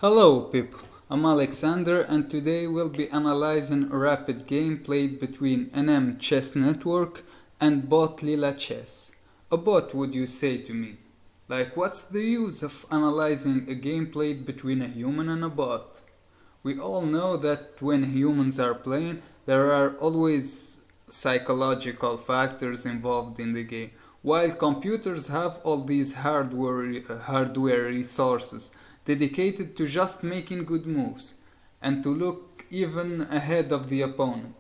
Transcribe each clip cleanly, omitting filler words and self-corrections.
Hello people, I'm Alexander and today we'll be analyzing a rapid game played between NM ChessNetwork and bot Leela Chess. A bot, would you say to me? Like, what's the use of analyzing a game played between a human and a bot? We all know that when humans are playing, there are always psychological factors involved in the game, while computers have all these hardware resources dedicated to just making good moves and to look even ahead of the opponent.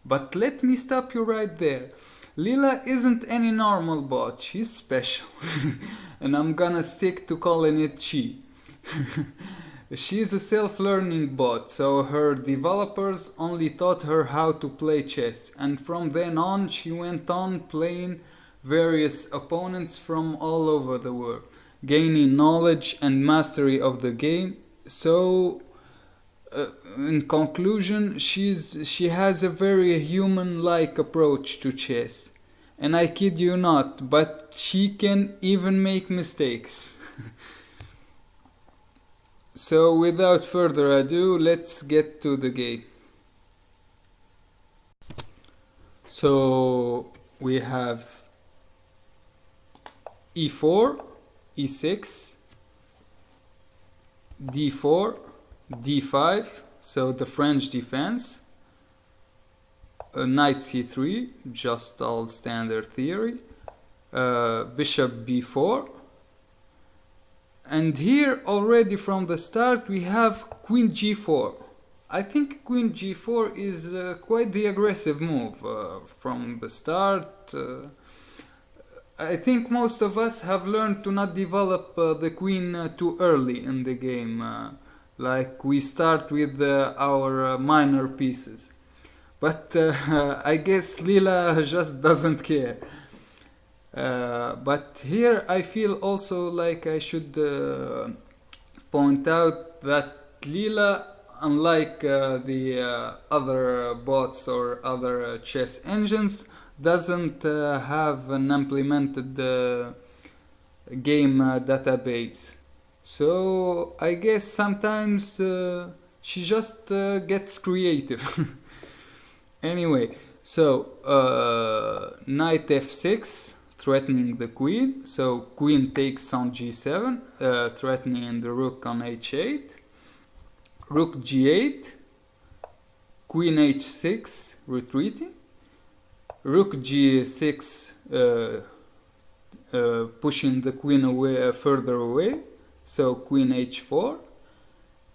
But let me stop you right there. Leela isn't any normal bot, she's special. And I'm gonna stick to calling it she. She's a self-learning bot, so her developers only taught her how to play chess, and from then on she went on playing various opponents from all over the world, gaining knowledge and mastery of the game. So in conclusion, she has a very human-like approach to chess. And I kid you not, but she can even make mistakes. So without further ado, let's get to the game. So we have e4, e6, d4, d5, so the French defense, knight c3, just all standard theory, bishop b4, and here already from the start we have queen g4. I think queen g4 is quite the aggressive move from the start. I think most of us have learned to not develop the queen too early in the game. Like we start with our minor pieces. But I guess Leela just doesn't care. But here I feel also like I should point out that Leela, unlike the other bots or other chess engines, doesn't have an implemented game database. So I guess sometimes she just gets creative. Anyway, so knight f6, threatening the queen. So queen takes on g7, threatening the rook on h8. Rook g8, queen h6, retreating. Rook g6, pushing the queen away, further away. So queen h4.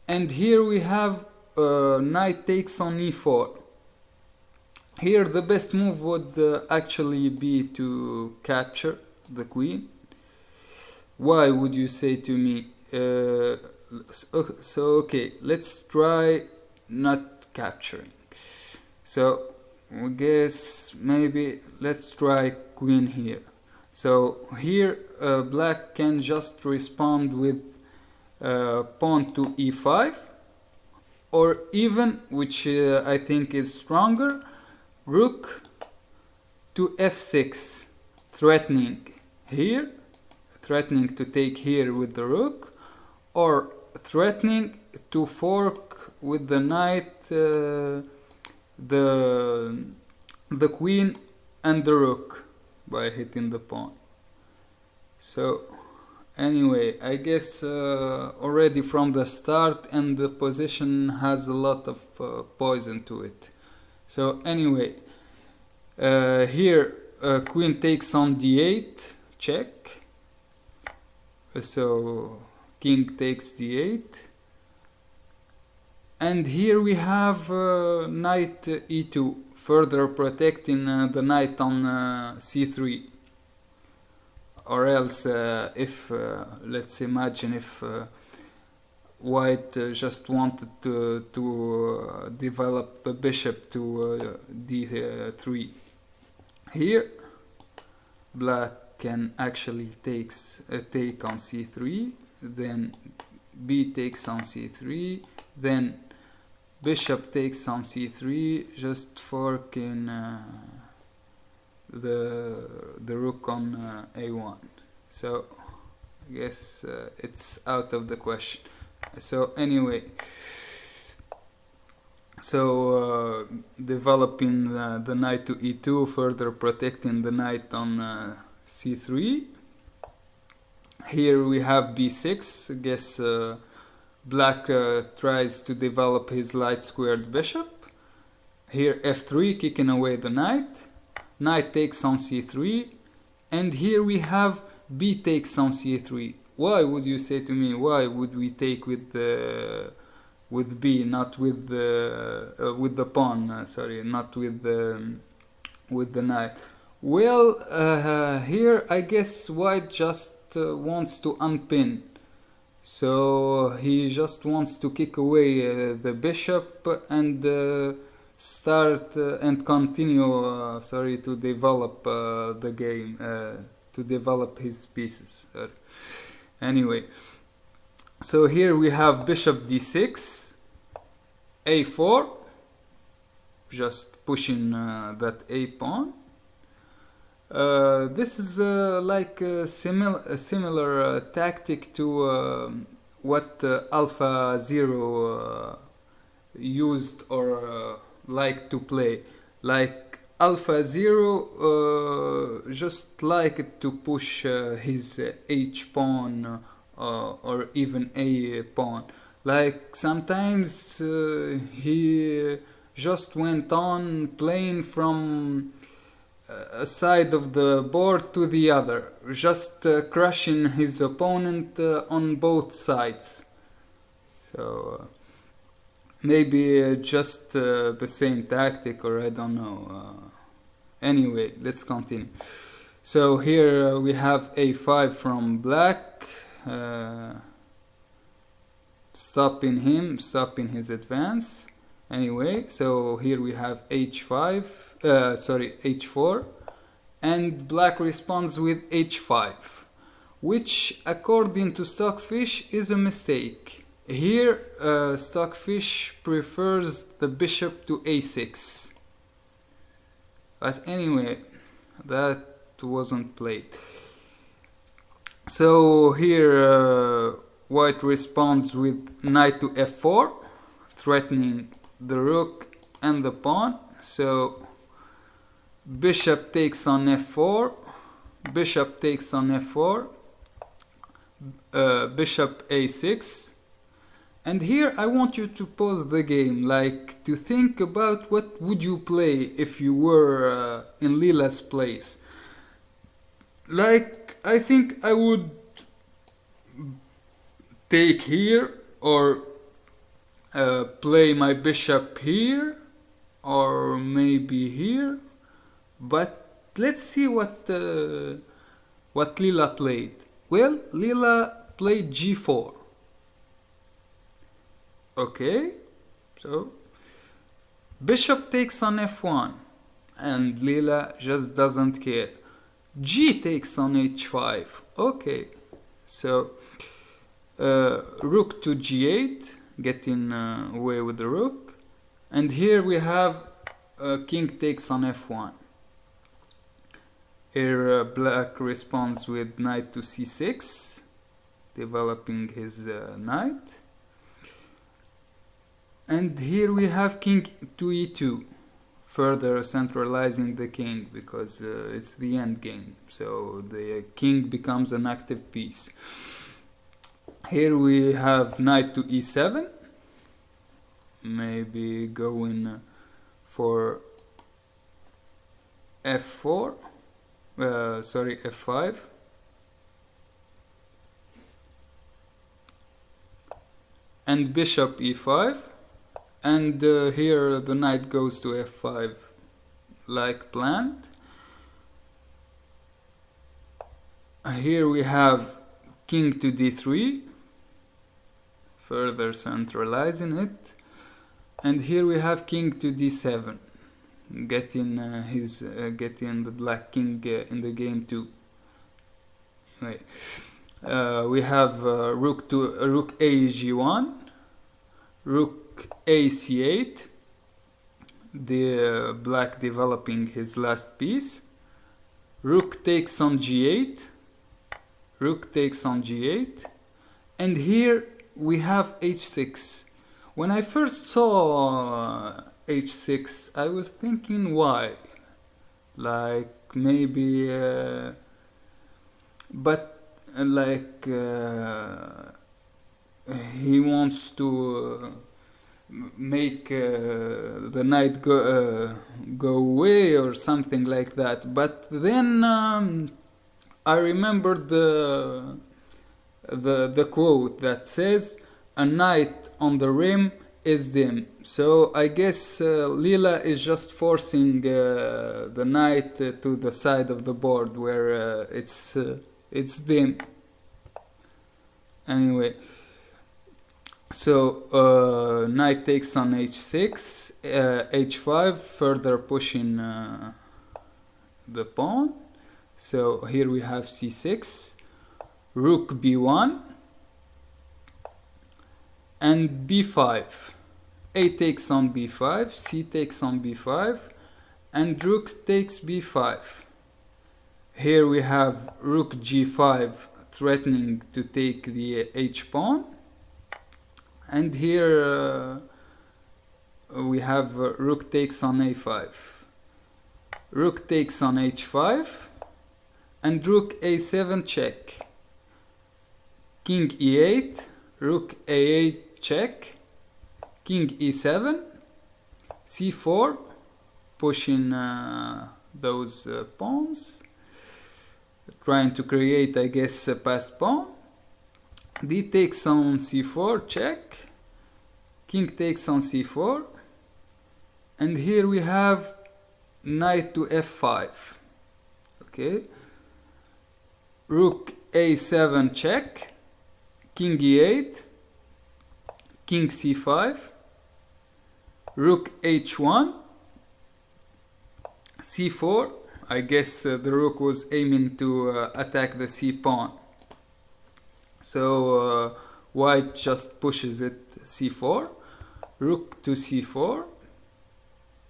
And here we have knight takes on e4. Here the best move would actually be to capture the queen. Why, would you say to me? So okay, let's try not capturing. So I guess maybe let's try queen here. So here black can just respond with pawn to e5, or even, which I think is stronger, rook to f6, threatening here, threatening to take here with the rook, or threatening to fork with the knight the queen and the rook by hitting the pawn. So anyway, I guess already from the start, and the position has a lot of poison to it. So anyway, here queen takes on d8, check. So king takes d8. And here we have knight e2, further protecting the knight on c3. Or else, if let's imagine if white just wanted to develop the bishop to d3. Here, black can actually take on c3, then b takes on c3, then bishop takes on c3, just forking the rook on a1. So I guess it's out of the question. So anyway, so developing the knight to e2, further protecting the knight on c3. Here we have b6. I guess black tries to develop his light squared bishop. Here f3, kicking away the knight. Knight takes on c3. And here we have b takes on c3. Why would you say to me, why would we take with b, not with the pawn, sorry, not with the knight? Well, here I guess white just wants to unpin. So he just wants to kick away the bishop and start and continue, sorry, to develop the game, to develop his pieces. Anyway, so here we have bishop d6, a4, just pushing that a pawn. This is like a similar tactic to what Alpha Zero used or liked to play. Like Alpha Zero just liked to push his H pawn or even A pawn. Like sometimes he just went on playing from a side of the board to the other, just crushing his opponent on both sides. So maybe just the same tactic, or I don't know. Anyway, let's continue. So here we have a5 from black, stopping his advance. Anyway, so here we have h4, and black responds with h5, which according to Stockfish is a mistake. Here Stockfish prefers the bishop to a6, but anyway, that wasn't played. So here white responds with knight to f4, threatening the rook and the pawn. So bishop takes on f4, bishop takes on f4, bishop a6. And here I want you to pause the game, like to think about what would you play if you were in Leela's place. Like I think I would take here, or play my bishop here, or maybe here. But let's see what Leela played. Well, Leela played g4. Okay, so bishop takes on f1, and Leela just doesn't care. G takes on h5. Okay, so rook to g8, getting away with the rook. And here we have king takes on f1. Here black responds with knight to c6, developing his knight. And here we have king to e2, further centralizing the king, because it's the end game, so the king becomes an active piece. Here we have knight to e7, maybe going for f4, f5. And bishop e5. And here the knight goes to f5 like planned. Here we have king to d3, further centralizing it. And here we have king to d7, getting getting the black king in the game too. Anyway, we have rook a g1, rook a c8, the black developing his last piece. Rook takes on g8, rook takes on g8, and here we have h6. When I first saw h6, I was thinking why, like maybe but like he wants to make the knight go away or something like that. But then I remembered the quote that says, "A knight on the rim is dim." So I guess Leela is just forcing the knight to the side of the board where it's dim. Anyway, so knight takes on h6, h5, further pushing the pawn. So here we have c6, rook b1, and b5. A takes on b5, c takes on b5, and rook takes b5. Here we have rook g5 threatening to take the h-pawn. And here we have rook takes on a5. Rook takes on h5, and rook a7 check. King e8, rook a8 check, king e7, c4, pushing those pawns, trying to create, I guess, a passed pawn. D takes on c4, check, king takes on c4, and here we have knight to f5. Okay, rook a7 check, king e8, king c5, rook h1, c4. I guess the rook was aiming to attack the c pawn. So white just pushes it c4, rook to c4,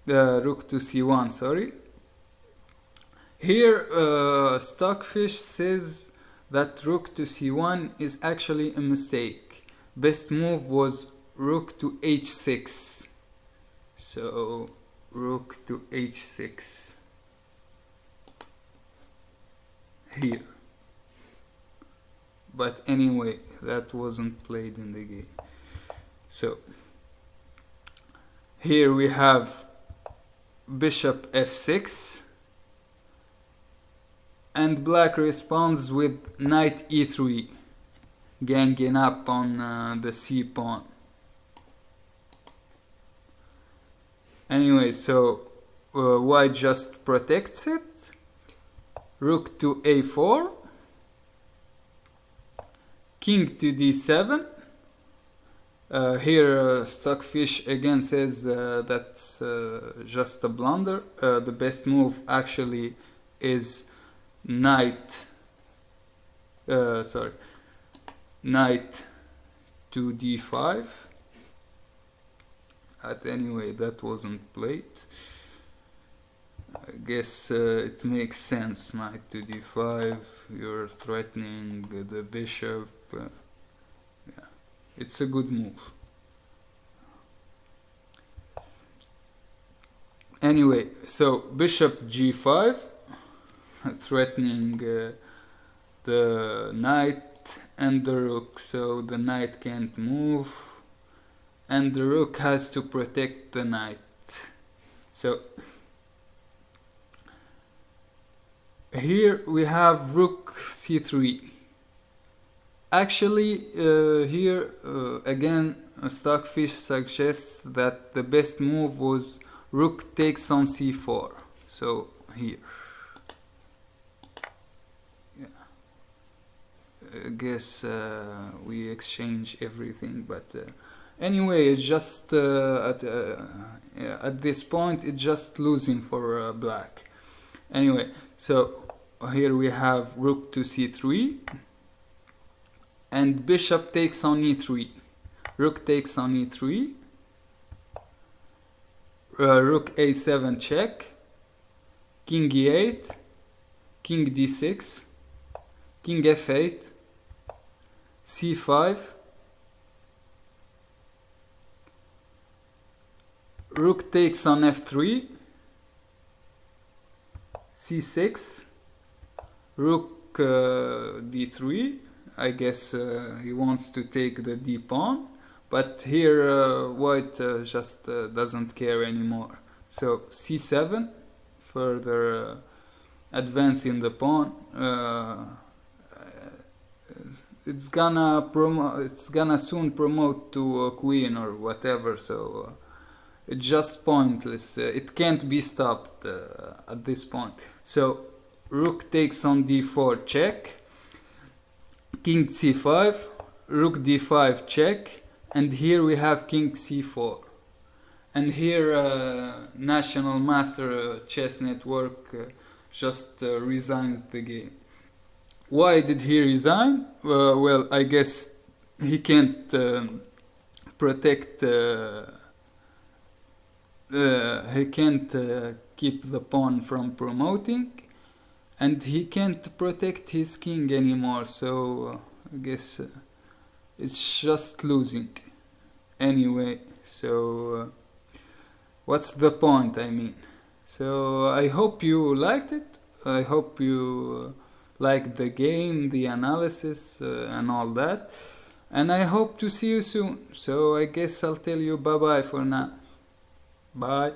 rook to c1, sorry. Here Stockfish says that rook to c1 is actually a mistake. Best move was rook to h6. So rook to h6 here. But anyway, that wasn't played in the game. So here we have bishop f6, and black responds with knight e3, ganging up on the c pawn. Anyway, so white just protects it. Rook to a4, king to d7. Here Stockfish again says that's just a blunder. The best move actually is knight to d5. But anyway, that wasn't played. I guess it makes sense. Knight to d5, you're threatening the bishop. Yeah, it's a good move. Anyway, so bishop g5, threatening the knight and the rook, so the knight can't move, and the rook has to protect the knight. So here we have rook c3. Actually, here again Stockfish suggests that the best move was rook takes on c4. So here, yeah, I guess we exchange everything, but anyway, it's just at this point it's just losing for black. Anyway, so here we have rook to c3, and bishop takes on e3. Rook takes on e3, rook a7 check, king e8, king d6, king f8, c5, rook takes on f3, c6, rook d3. I guess he wants to take the d pawn, but here white just doesn't care anymore. So c7, further advancing the pawn. It's gonna soon promote to a queen or whatever, so it's just pointless. It can't be stopped at this point. So rook takes on d4 check, king c5, rook d5 check, and here we have king c4. And here National Master Chess Network just resigns the game. Why did he resign? Well, I guess he can't protect, he can't keep the pawn from promoting, and he can't protect his king anymore, so I guess it's just losing anyway. So what's the point, I mean? So I hope you liked it. I hope you liked the game, the analysis and all that, and I hope to see you soon. So I guess I'll tell you bye bye for now. Bye.